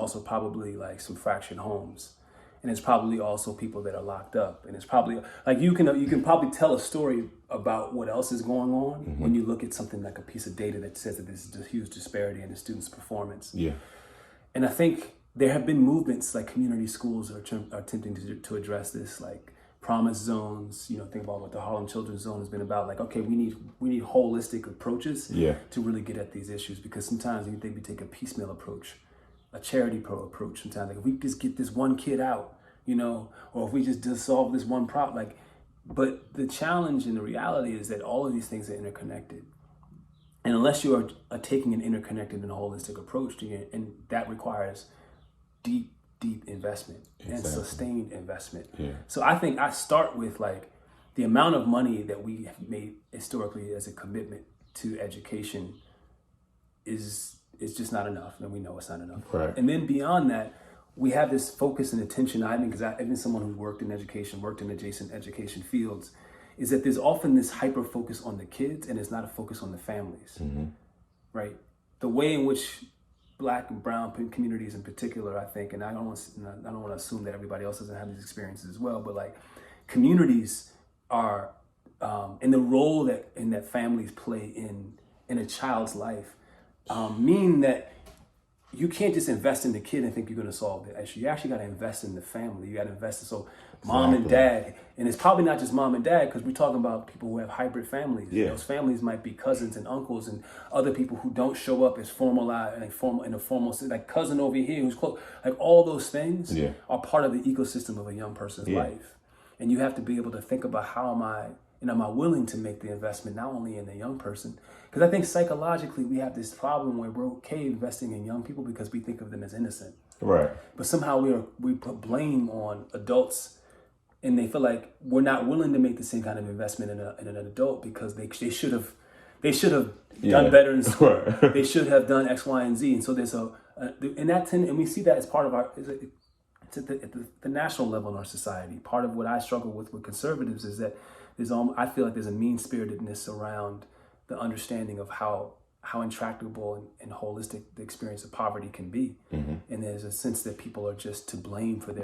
also probably like some fractured homes. And it's probably also people that are locked up. And it's probably like you can probably tell a story about what else is going on when you look at something like a piece of data that says that there's a huge disparity in the students' performance. Yeah. And I think there have been movements like community schools are attempting to address this, like promise zones. Think about what the Harlem Children's Zone has been about. Like, okay, we need holistic approaches to really get at these issues, because sometimes you think we take a piecemeal approach, a charity approach. Sometimes, like if we just get this one kid out, or if we just solve this one problem, but the challenge and the reality is that all of these things are interconnected. And unless you are taking an interconnected and holistic approach to it, and that requires deep investment and sustained investment. Yeah. So I think I start with like the amount of money that we have made historically as a commitment to education is just not enough, and we know it's not enough. Right. And then beyond that, we have this focus and attention, I think, because I've been someone who's worked in education, worked in adjacent education fields, is that there's often this hyper focus on the kids and it's not a focus on the families, right? The way in which Black and brown communities in particular, I think, and I don't want to assume that everybody else doesn't have these experiences as well, but like communities are, and the role that families play in a child's life, mean that you can't just invest in the kid and think you're going to solve the issue. You actually got to invest in the family. You got to invest in mom and dad, and it's probably not just mom and dad, because we're talking about people who have hybrid families. Yeah. Those families might be cousins and uncles and other people who don't show up as formalized in a formal, like cousin over here who's close. Like all those things are part of the ecosystem of a young person's life, and you have to be able to think about how am I willing to make the investment not only in the young person, because I think psychologically we have this problem where we're okay investing in young people because we think of them as innocent. Right. But somehow we put blame on adults, and they feel like we're not willing to make the same kind of investment in an adult because they should have done better in school. Right. They should have done X, Y, and Z. And so there's and we see that as part of it's at the national level in our society. Part of what I struggle with conservatives is that I feel like there's a mean-spiritedness around the understanding of how intractable and holistic the experience of poverty can be. And there's a sense that people are just to blame for their